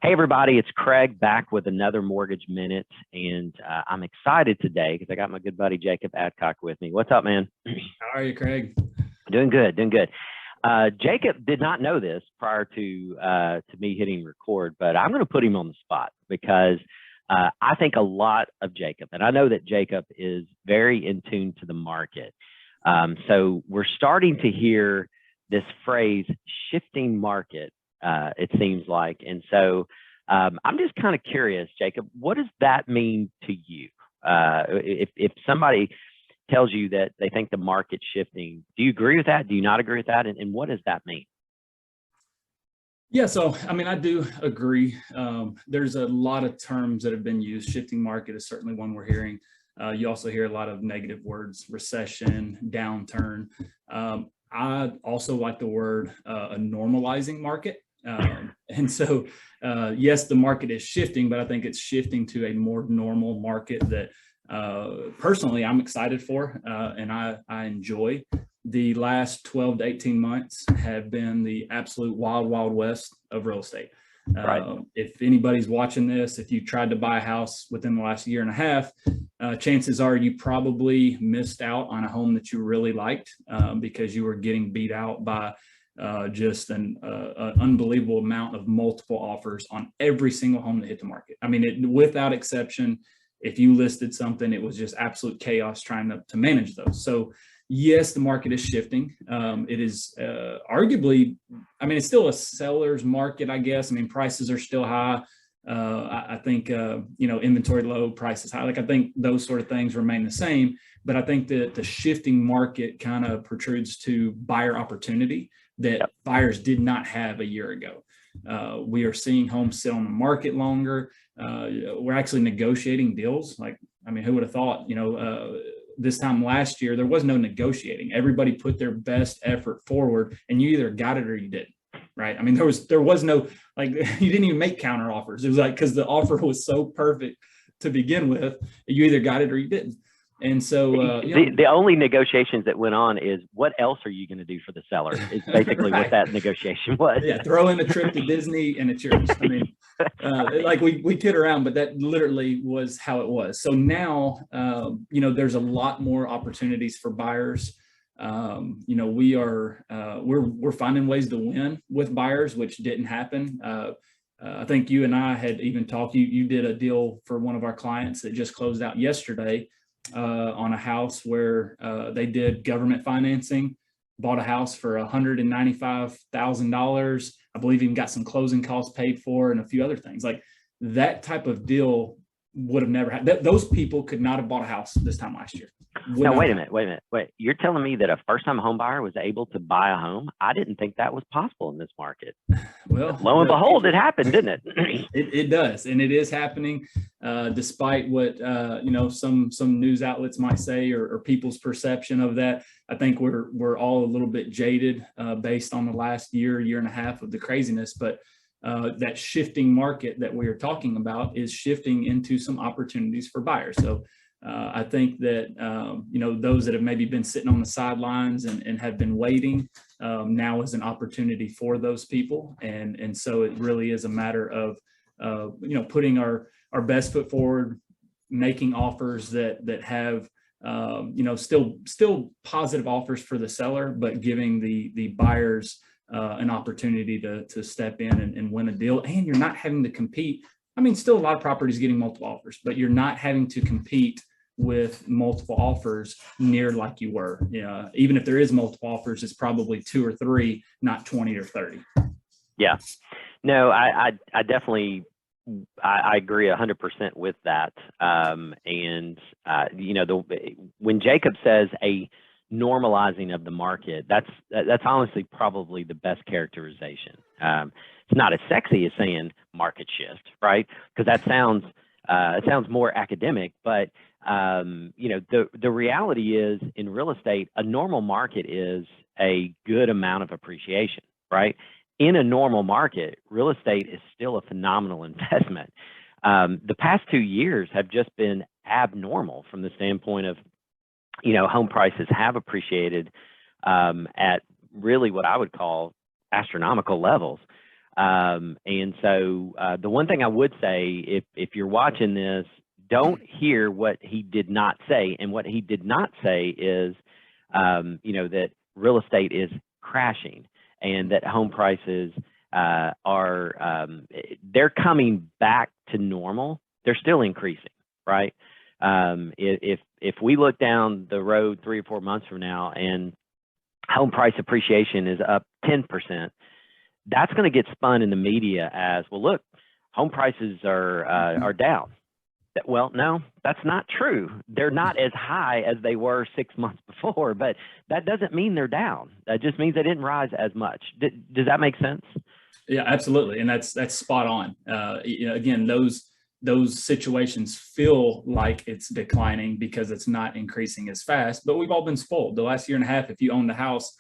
Hey, everybody, it's Craig back with another Mortgage Minute. And I'm excited today because I got my good buddy Jacob Adcock with me. What's up, man? How are you, Craig? Doing good, doing good. Jacob did not know this prior to me hitting record, but I'm going to put him on the spot because I think a lot of Jacob, and I know that Jacob is very in tune to the market. So we're starting to hear this phrase, shifting market, it seems like. And so I'm just kind of curious, Jacob, what does that mean to you? If somebody tells you that they think the market's shifting, do you agree with that? Do you not agree with that? And what does that mean? Yeah, so I mean, I do agree. There's a lot of terms that have been used. Shifting market is certainly one we're hearing. You also hear a lot of negative words, recession, downturn. I also like the word a normalizing market. And so, yes, the market is shifting, but I think it's shifting to a more normal market that personally I'm excited for and I enjoy. The last 12 to 18 months have been the absolute wild, wild west of real estate. Right. If anybody's watching this, if you tried to buy a house within the last year and a half, chances are you probably missed out on a home that you really liked because you were getting beat out by just an unbelievable amount of multiple offers on every single home that hit the market. I mean, without exception, if you listed something, it was just absolute chaos trying to manage those. So yes, the market is shifting. It is arguably, I mean, it's still a seller's market, I guess. I mean, prices are still high. I think, inventory low, prices high. Like, I think those sort of things remain the same. But I think that the shifting market kind of protrudes to buyer opportunity that buyers did not have a year ago. We are seeing homes sit on the market longer. We're actually negotiating deals. Like, I mean, who would have thought, this time last year, there was no negotiating. Everybody put their best effort forward and you either got it or you didn't, right? I mean, there was no, like, you didn't even make counter offers. It was like, because the offer was so perfect to begin with, you either got it or you didn't. And so the only negotiations that went on is what else are you going to do for the seller is basically right. What that negotiation was. Yeah, throw in a trip to Disney and it's yours. I mean, like we kid around, but that literally was how it was. So now, there's a lot more opportunities for buyers. We're finding ways to win with buyers, which didn't happen. I think you and I had even talked. You did a deal for one of our clients that just closed out yesterday. On a house where they did government financing, bought a house for $195,000. I believe even got some closing costs paid for and a few other things. Like, that type of deal would have never had. Those people could not have bought a house this time last year. Now, wait a minute. You're telling me that a first-time home buyer was able to buy a home? I didn't think that was possible in this market. Well, lo and behold, it happened, didn't it? It does, and it is happening, despite what some news outlets might say or people's perception of that. I think we're all a little bit jaded based on the last year and a half of the craziness, but that shifting market that we are talking about is shifting into some opportunities for buyers. So I think that, those that have maybe been sitting on the sidelines and have been waiting, now is an opportunity for those people. And so it really is a matter of, putting our best foot forward, making offers that have, still positive offers for the seller, but giving the buyers an opportunity to step in and win a deal. And you're not having to compete. I mean, still a lot of properties getting multiple offers, but you're not having to compete with multiple offers near like you were. Even if there is multiple offers, it's probably 2 or 3, not 20 or 30. Yeah, no, I definitely, I agree 100% with that. When Jacob says a normalizing of the market, that's honestly probably the best characterization. It's not as sexy as saying market shift, right? Because that sounds more academic, but the reality is, in real estate, a normal market is a good amount of appreciation, right? In a normal market, real estate is still a phenomenal investment. The past 2 years have just been abnormal from the standpoint of, home prices have appreciated at really what I would call astronomical levels. And so the one thing I would say, if you're watching this, don't hear what he did not say. And what he did not say is, that real estate is crashing and that home prices they're coming back to normal. They're still increasing, right? If we look down the road 3 or 4 months from now and home price appreciation is up 10%, that's going to get spun in the media as, well, look, home prices are down. Well, no, that's not true. They're not as high as they were 6 months before, but that doesn't mean they're down. That just means they didn't rise as much. Does that make sense? Yeah, absolutely. And that's spot on. Again, those situations feel like it's declining because it's not increasing as fast, but we've all been spoiled. The last year and a half, if you owned a house,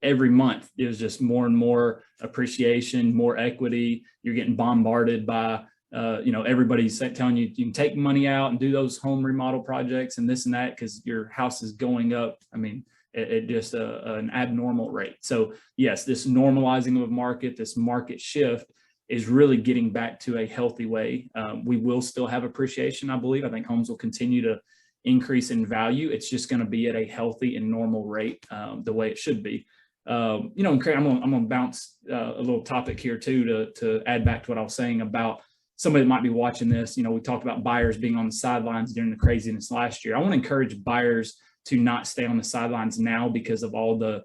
every month it was just more and more appreciation, more equity. You're getting bombarded by everybody's telling you you can take money out and do those home remodel projects and this and that because your house is going up. I mean, at just an abnormal rate. So yes, this normalizing of market, this market shift is really getting back to a healthy way. We will still have appreciation, I believe. I think homes will continue to increase in value. It's just going to be at a healthy and normal rate, the way it should be. And Craig, I'm gonna bounce a little topic here too to add back to what I was saying about somebody that might be watching this. We talked about buyers being on the sidelines during the craziness last year. I want to encourage buyers to not stay on the sidelines now because of all the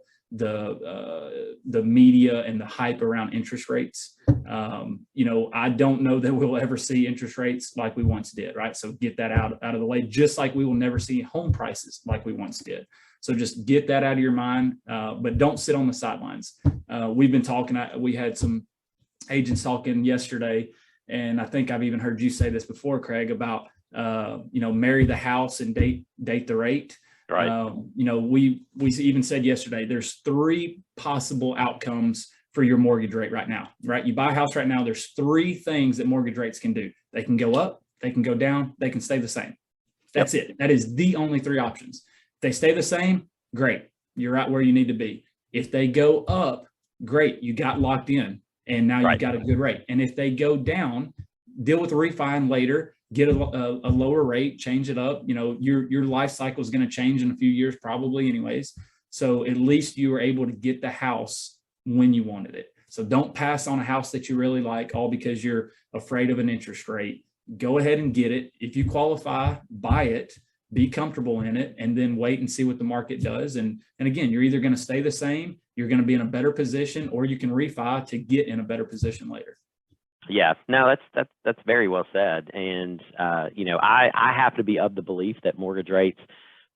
media and the hype around interest rates. I don't know that we'll ever see interest rates like we once did, right? So get that out of the way, just like we will never see home prices like we once did. So just get that out of your mind, but don't sit on the sidelines. We've been talking, we had some agents talking yesterday, and I think I've even heard you say this before, Craig, about, marry the house and date the rate. Right. We even said yesterday, there's 3 possible outcomes for your mortgage rate right now, right? You buy a house right now, there's 3 things that mortgage rates can do. They can go up, they can go down, they can stay the same. That's it. That is the only 3 options. If they stay the same, great. You're right where you need to be. If they go up, great. You got locked in and now you've got a good rate. And if they go down, deal with the refi later, get a lower rate, change it up. Your life cycle is going to change in a few years, probably anyways. So at least you were able to get the house when you wanted it. So don't pass on a house that you really like, all because you're afraid of an interest rate. Go ahead and get it. If you qualify, buy it, be comfortable in it, and then wait and see what the market does. And again, you're either going to stay the same, you're going to be in a better position, or you can refi to get in a better position later. Yeah, no, that's very well said. And, I have to be of the belief that mortgage rates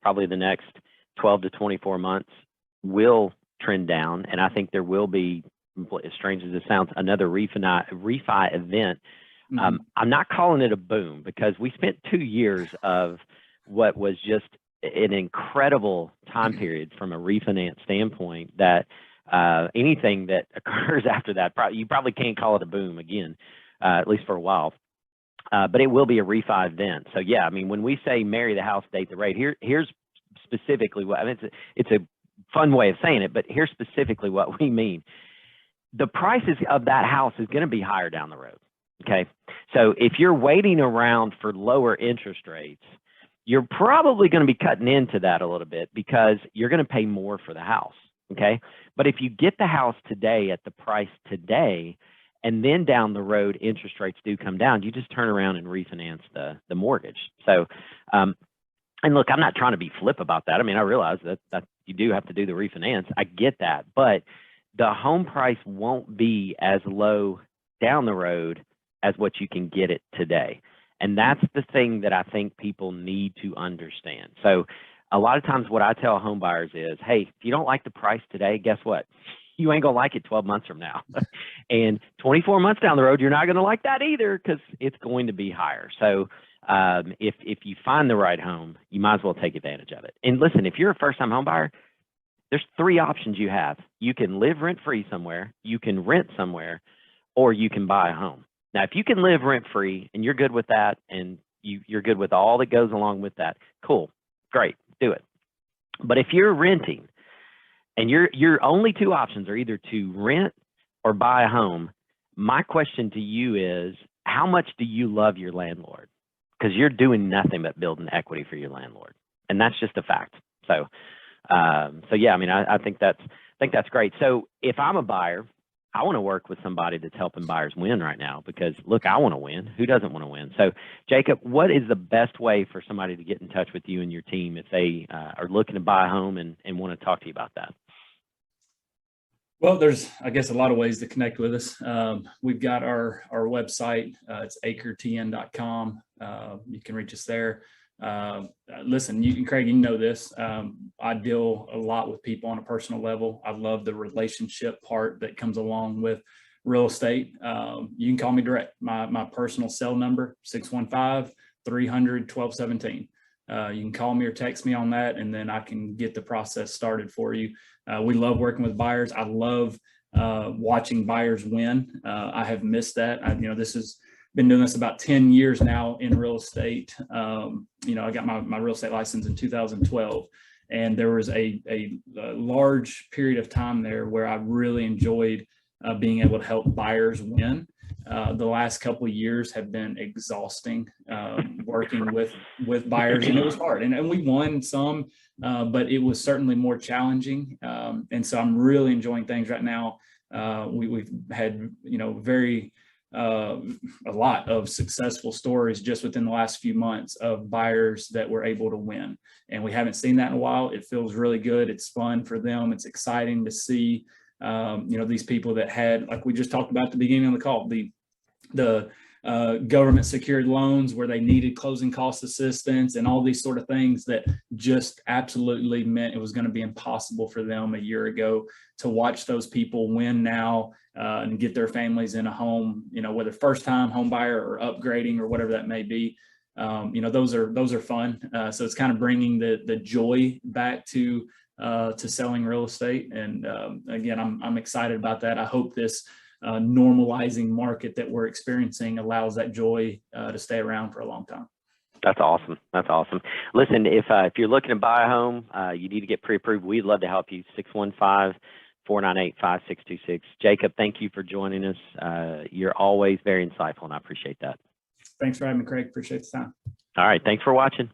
probably the next 12 to 24 months will trend down. And I think there will be, as strange as it sounds, another refi event. Mm-hmm. I'm not calling it a boom because we spent 2 years of what was just an incredible time period from a refinance standpoint that anything that occurs after that, you probably can't call it a boom again, at least for a while. But it will be a refi event. So yeah, I mean, when we say marry the house, date the rate, here's specifically what, I mean, it's a fun way of saying it, but here's specifically what we mean. The prices of that house is going to be higher down the road. Okay. So if you're waiting around for lower interest rates, you're probably going to be cutting into that a little bit because you're going to pay more for the house. Okay. But if you get the house today at the price today, and then down the road, interest rates do come down, you just turn around and refinance the mortgage. So, and look, I'm not trying to be flip about that. I mean, I realize that you do have to do the refinance. I get that, but the home price won't be as low down the road as what you can get it today. And that's the thing that I think people need to understand. So a lot of times what I tell home buyers is, hey, if you don't like the price today, guess what? You ain't going to like it 12 months from now. And 24 months down the road, you're not going to like that either because it's going to be higher. So if you find the right home, you might as well take advantage of it. And listen, if you're a first-time home buyer, there's 3 options you have. You can live rent-free somewhere, you can rent somewhere, or you can buy a home. Now, if you can live rent-free and you're good with that and you're good with all that goes along with that, cool, great, do it. But if you're renting and your only 2 options are either to rent or buy a home, my question to you is, how much do you love your landlord? Because you're doing nothing but building equity for your landlord, and that's just a fact. So, yeah, I mean, I think that's great. So if I'm a buyer, I want to work with somebody that's helping buyers win right now, because look, I want to win. Who doesn't want to win? So Jacob, what is the best way for somebody to get in touch with you and your team if they are looking to buy a home and want to talk to you about that? Well, there's, I guess, a lot of ways to connect with us. We've got our website. It's acretn.com. You can reach us there. Listen, Craig, you know this. I deal a lot with people on a personal level. I love the relationship part that comes along with real estate. You can call me direct. My personal cell number, 615-300-1217. You can call me or text me on that, and then I can get the process started for you. We love working with buyers. I love watching buyers win. I have missed that. This has been doing this about 10 years now in real estate. I got my real estate license in 2012, and there was a large period of time there where I really enjoyed being able to help buyers win. The last couple of years have been exhausting, working with buyers, and it was hard. And we won some, but it was certainly more challenging. And so I'm really enjoying things right now. We've had, a lot of successful stories just within the last few months of buyers that were able to win. And we haven't seen that in a while. It feels really good. It's fun for them. It's exciting to see, these people that had, like we just talked about at the beginning of the call, the government secured loans where they needed closing cost assistance and all these sort of things that just absolutely meant it was going to be impossible for them a year ago. To watch those people win now and get their families in a home, whether first time home buyer or upgrading or whatever that may be, those are fun. So it's kind of bringing the joy back to selling real estate. And again, I'm excited about that. I hope this normalizing market that we're experiencing allows that joy to stay around for a long time. That's awesome. That's awesome. Listen, if you're looking to buy a home, you need to get pre-approved. We'd love to help you. 615-498-5626. Jacob, thank you for joining us. You're always very insightful, and I appreciate that. Thanks for having me, Craig. Appreciate the time. All right. Thanks for watching.